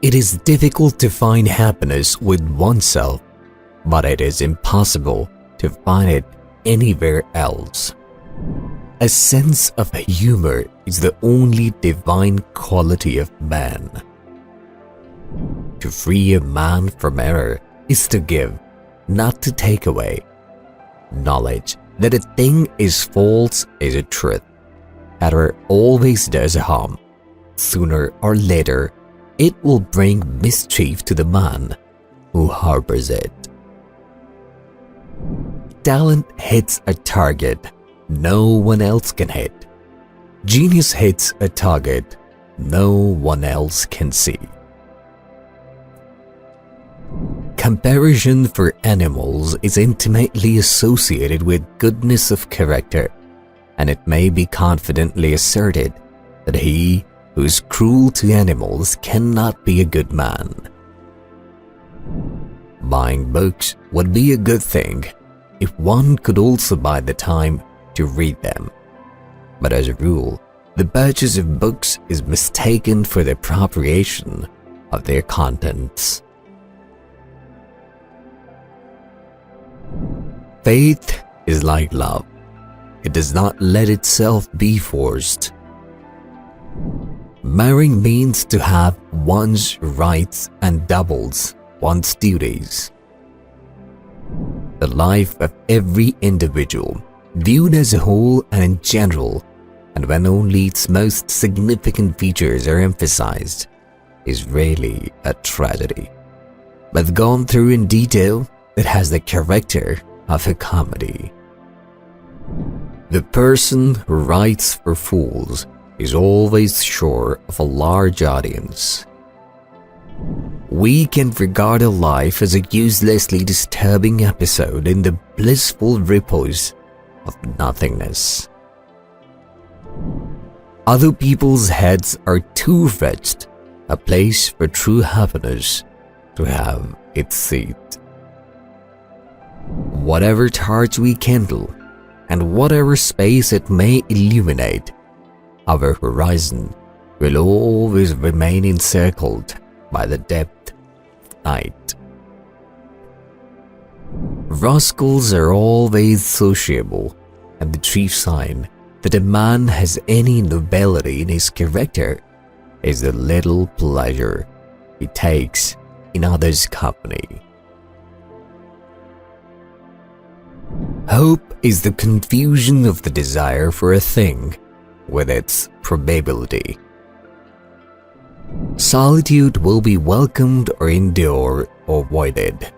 It is difficult to find happiness with oneself, but it is impossible to find it anywhere else. A sense of humor is the only divine quality of man. To free a man from error is to give, not to take away. Knowledge that a thing is false is a truth. Error always does harm. Sooner or later, it will bring mischief to the man who harbors it. Talent hits a target no one else can hit. Genius hits a target no one else can see. Comparison for animals is intimately associated with goodness of character, and it may be confidently asserted that he who is cruel to animals cannot be a good man. Buying books would be a good thing if one could also buy the time to read them. But as a rule, the purchase of books is mistaken for the appropriation of their contents. Faith is like love. It does not let itself be forced. Marrying means to have one's rights and doubles one's duties. The life of every individual, viewed as a whole and in general, and when only its most significant features are emphasized, is really a tragedy. But gone through in detail, it has the character of a comedy. The person who writes for fools is always sure of a large audience. We can regard a life as a uselessly disturbing episode in the blissful repose of nothingness. Other people's heads are too wretched a place for true happiness to have its seat. Whatever torch we kindle, and whatever space it may illuminate, our horizon will always remain encircled by the depth of night. Rascals are always sociable, and the chief sign that a man has any nobility in his character is the little pleasure he takes in others' company. Hope is the confusion of the desire for a thing with its probability. Solitude will be welcomed or endured or avoided,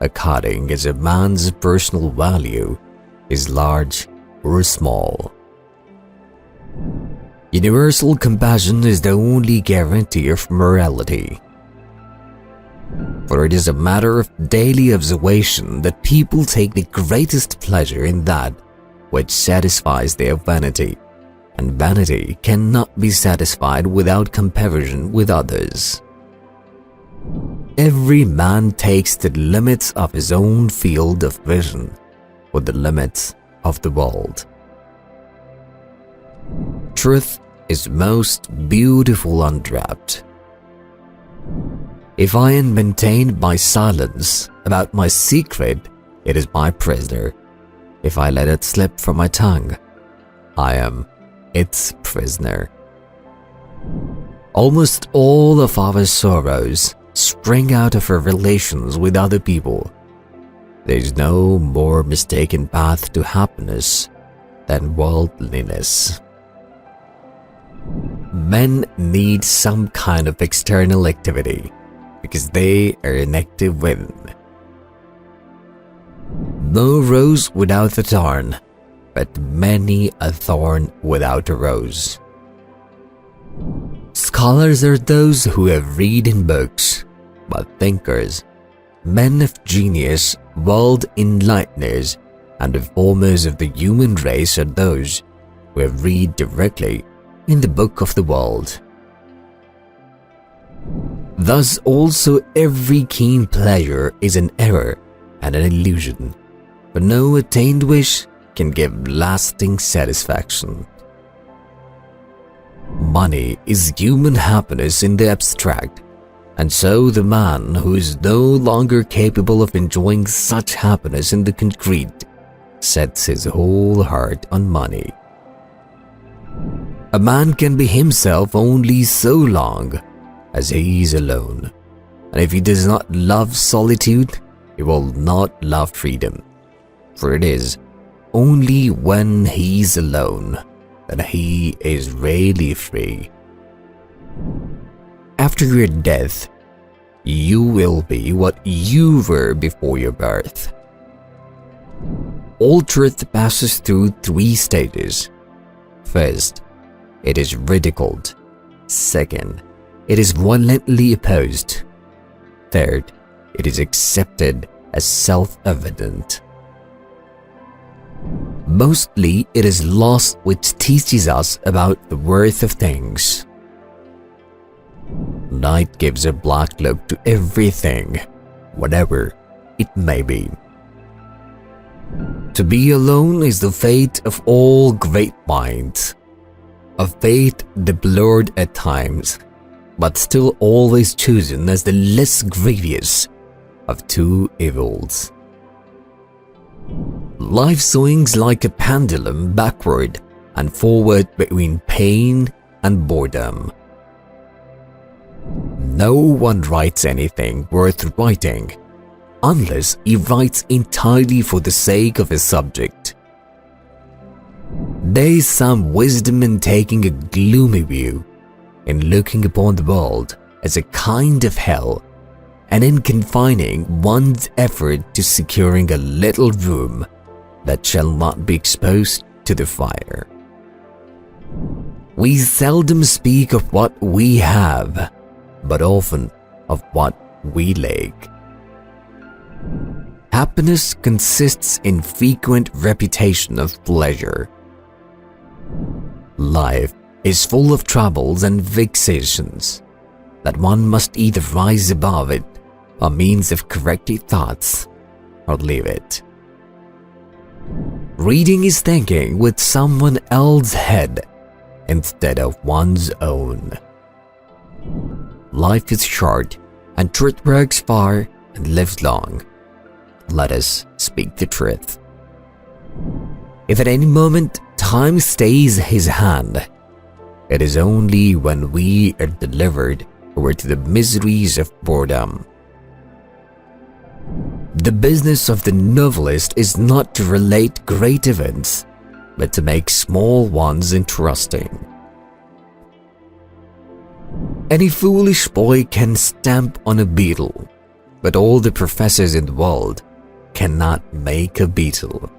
according as a man's personal value is large or small. Universal compassion is the only guarantee of morality. For it is a matter of daily observation that people take the greatest pleasure in that which satisfies their vanity, and vanity cannot be satisfied without comparison with others. Every man takes the limits of his own field of vision with the limits of the world. Truth is most beautiful unwrapped. If I am maintained by silence about my secret, it is my prisoner. If I let it slip from my tongue, I am its prisoner. Almost all of our sorrows spring out of our relations with other people. There is no more mistaken path to happiness than worldliness. Men need some kind of external activity because they are inactive within. No rose without a thorn, but many a thorn without a rose. Scholars are those who have read in books, but thinkers, men of genius, world enlighteners, and reformers of the human race are those who have read directly in the book of the world. Thus also every keen pleasure is an error and an illusion, for no attained wish can give lasting satisfaction. Money is human happiness in the abstract, And so the man who is no longer capable of enjoying such happiness in the concrete sets his whole heart on money. A man can be himself only so long as he is alone, and if he does not love solitude, he will not love freedom, for it is only when he is alone that he is really free. After your death, you will be what you were before your birth. All truth passes through 3 stages. First, it is ridiculed. Second, it is violently opposed. Third, it is accepted as self-evident. Mostly, it is loss which teaches us about the worth of things. Night gives a black look to everything, whatever it may be. To be alone is the fate of all great minds, a fate deplored at times, but still always chosen as the less grievous of 2 evils. Life swings like a pendulum backward and forward between pain and boredom. No one writes anything worth writing unless he writes entirely for the sake of his subject. There is some wisdom in taking a gloomy view, in looking upon the world as a kind of hell, and in confining one's effort to securing a little room that shall not be exposed to the fire. We seldom speak of what we have, but often of what we lack. Happiness consists in frequent repetition of pleasure. Life is full of troubles and vexations that one must either rise above it by means of corrected thoughts or leave it. Reading is thinking with someone else's head instead of one's own. Life is short and truth works far and lives long. Let us speak the truth. If at any moment time stays his hand, it is only when we are delivered over to the miseries of boredom. The business of the novelist is not to relate great events, but to make small ones interesting. Any foolish boy can stamp on a beetle, but all the professors in the world cannot make a beetle.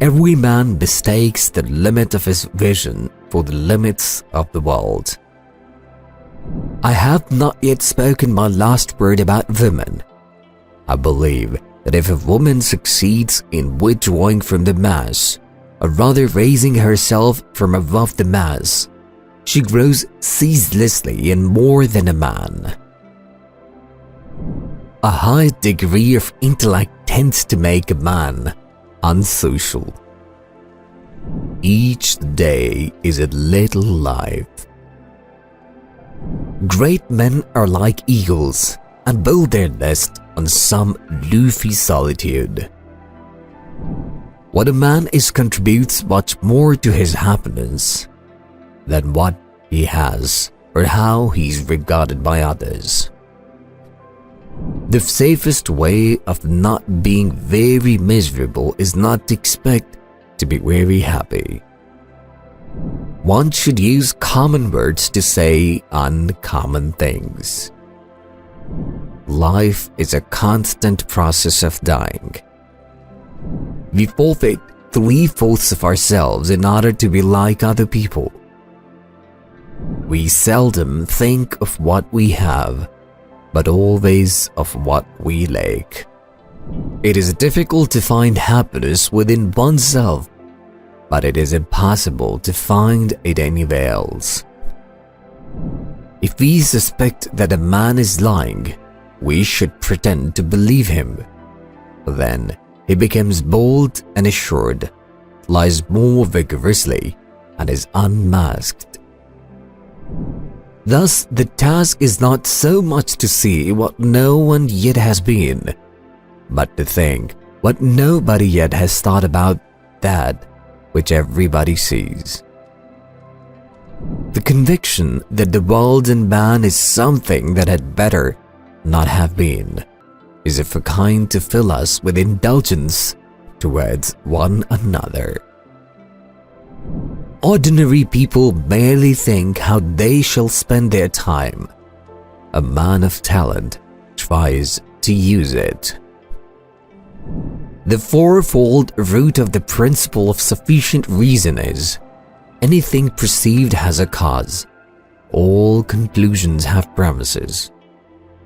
Every man mistakes the limit of his vision for the limits of the world. I have not yet spoken my last word about women. I believe that if a woman succeeds in withdrawing from the mass, or rather raising herself from above the mass, she grows ceaselessly and more than a man. A high degree of intellect tends to make a man unsocial. Each day is a little life. Great men are like eagles and build their nest on some leafy solitude. What a man is contributes much more to his happiness than what he has or how he is regarded by others. The safest way of not being very miserable is not to expect to be very happy. One should use common words to say uncommon things. Life is a constant process of dying. We forfeit 3/4 of ourselves in order to be like other people. We seldom think of what we have, but always of what we lack. It is difficult to find happiness within oneself, but it is impossible to find it anywhere else. If we suspect that a man is lying, we should pretend to believe him. Then he becomes bold and assured, lies more vigorously, and is unmasked. Thus, the task is not so much to see what no one yet has been, but to think what nobody yet has thought about that which everybody sees. The conviction that the world and man is something that had better not have been is of a kind to fill us with indulgence towards one another. Ordinary people barely think how they shall spend their time. A man of talent tries to use it. The fourfold root of the principle of sufficient reason is: anything perceived has a cause, all conclusions have premises,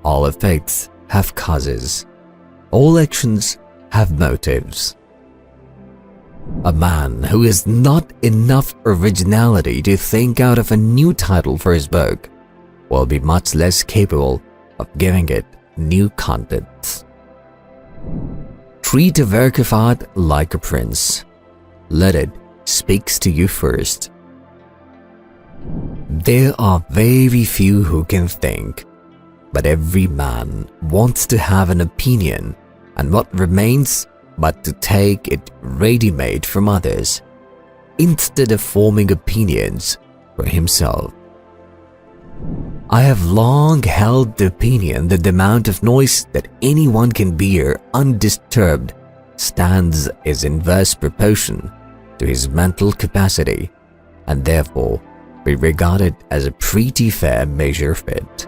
all effects have causes, all actions have motives. A man who has not enough originality to think out of a new title for his book will be much less capable of giving it new contents. Treat a work of art like a prince. Let it speak to you first. There are very few who can think, but every man wants to have an opinion, and what remains but to take it ready-made from others, instead of forming opinions for himself. I have long held the opinion that the amount of noise that anyone can bear undisturbed stands as inverse proportion to his mental capacity, and therefore be regarded as a pretty fair measure of it.